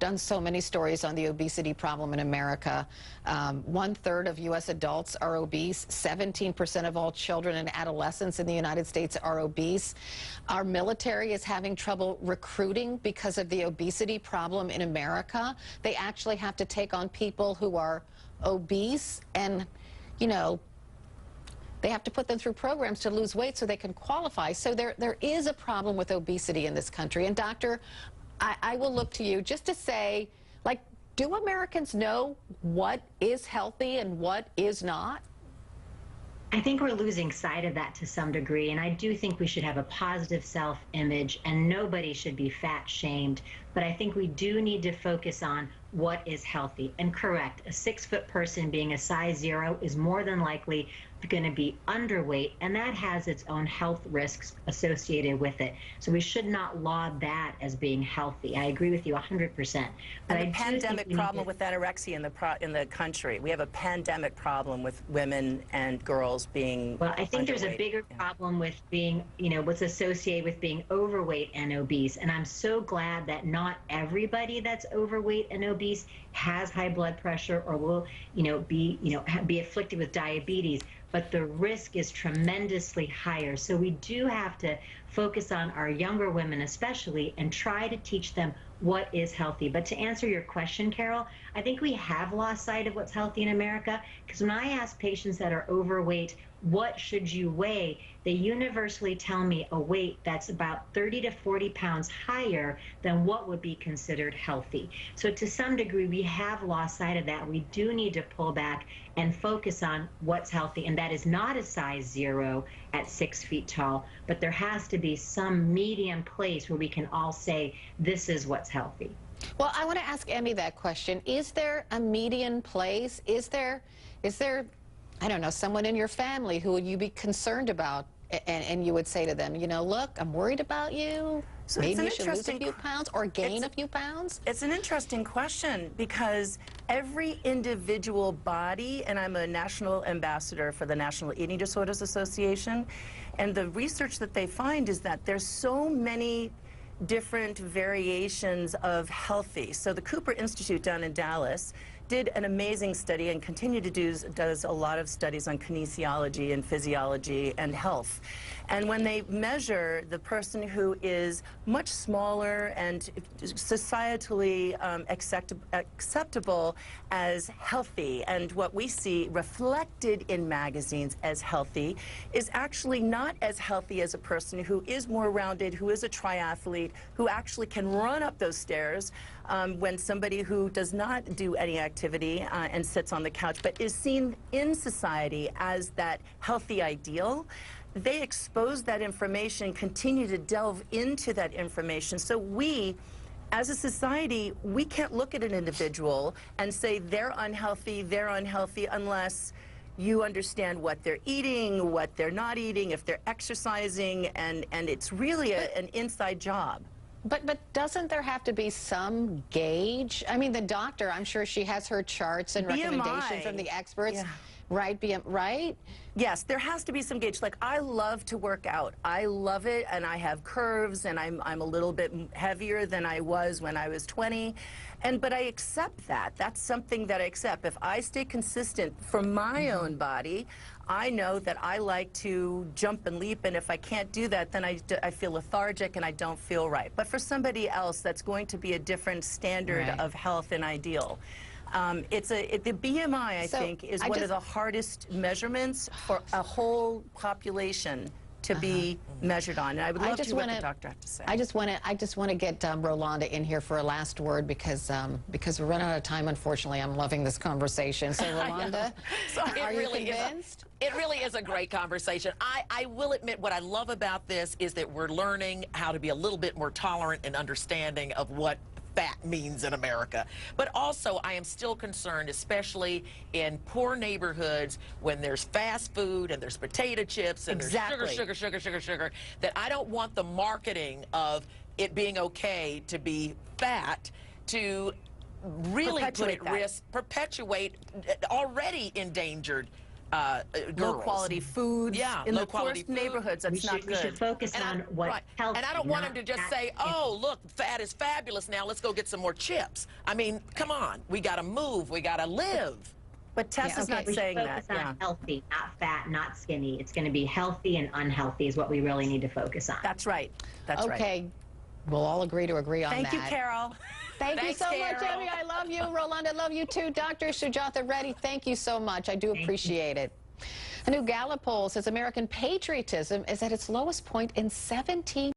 done so many stories on the obesity problem in America. 1/3 of U.S. adults are obese. 17% of all children and adolescents in the United States are obese. Our military is having trouble recruiting because of the obesity problem in America. They actually have to take on people who are obese, and, you know, they have to put them through programs to lose weight so they can qualify. So there is a problem with obesity in this country. And doctor, I will look to you just to say, like, do Americans know what is healthy and what is not? I think we're losing sight of that to some degree, and I do think we should have a positive self-image, and nobody should be fat shamed. But I think we do need to focus on what is healthy. And correct, a 6-foot person being a size 0 is more than likely going to be underweight, and that has its own health risks associated with it. So we should not laud that as being healthy. I agree with you 100%. But and the pandemic problem with anorexia in the country. We have a pandemic problem with women and girls being Well, I think underweight. there's a bigger problem with being, you know, what's associated with being overweight and obese. And I'm so glad that not everybody that's overweight and obese has high blood pressure or will, be afflicted with diabetes. But the risk is tremendously higher. So we do have to focus on our younger women especially and try to teach them what is healthy. But to answer your question, Carol, I think we have lost sight of what's healthy in America, because when I ask patients that are overweight, what should you weigh, they universally tell me a weight that's about 30 to 40 pounds higher than what would be considered healthy. So to some degree, we have lost sight of that. We do need to pull back and focus on what's healthy, and that is not a size 0 at 6 feet tall, but there has to be some medium place where we can all say, this is what's healthy. Well, I want to ask Emmy that question. Is there a median place? Is there, I don't know, someone in your family who would you be concerned about, and you would say to them, you know, look, I'm worried about you. So maybe you should lose a few pounds or gain a few pounds? It's an interesting question, because every individual body, and I'm a national ambassador for the National Eating Disorders Association, and the research that they find is that there's so many different variations of healthy. So the Cooper Institute down in Dallas did an amazing study and continue to does a lot of studies on kinesiology and physiology and health. And when they measure the person who is much smaller and societally acceptable as healthy, and what we see reflected in magazines as healthy, is actually not as healthy as a person who is more rounded, who is a triathlete, who actually can run up those stairs, when somebody who does not do any activity and sits on the couch, but is seen in society as that healthy ideal. They expose that information, continue to delve into that information. So we, as a society, we can't look at an individual and say they're unhealthy, unless you understand what they're eating, what they're not eating, if they're exercising, and it's really an inside job. But doesn't there have to be some gauge? I mean, the doctor, I'm sure she has her charts and recommendations from the experts. Yeah. Right? Right? Yes, there has to be some gauge. Like, I love to work out. I love it, and I have curves, and I'm a little bit heavier than I was when I was 20. But I accept that. That's something that I accept. If I stay consistent for my own body, I know that I like to jump and leap, and if I can't do that, then I feel lethargic and I don't feel right. But for somebody else, that's going to be a different standard of health and ideal. The BMI, I think, is one of the hardest measurements for a whole population to be measured on. And I would love to hear what the doctor had to say. I just want to get Rolanda in here for a last word, because we're running out of time, unfortunately. I'm loving this conversation. So, Rolanda, are you convinced? It really is a great conversation. I will admit, what I love about this is that we're learning how to be a little bit more tolerant and understanding of what fat means in America. But also, I am still concerned, especially in poor neighborhoods, when there's fast food and there's potato chips and there's sugar, that I don't want the marketing of it being okay to be fat to really put at risk, perpetuate already endangered girls. Low quality foods in the low-quality poorest neighborhoods. That's not good. We should focus on what healthy. And I don't want them to just say, oh, look, fat is fabulous now, let's go get some more chips. I mean, come on, we got to move, we got to live. But Tess is not saying that. Focus on healthy, not fat, not skinny. It's going to be healthy and unhealthy is what we really need to focus on. That's right. That's right. Okay, we'll all agree to agree on that. Thank you, Carol. Thank you Thanks, so much, Carol. Emmy. I love you. Rolanda, love you too. Dr. Sujatha Reddy, thank you so much. I do appreciate it. A new Gallup poll says American patriotism is at its lowest point in 17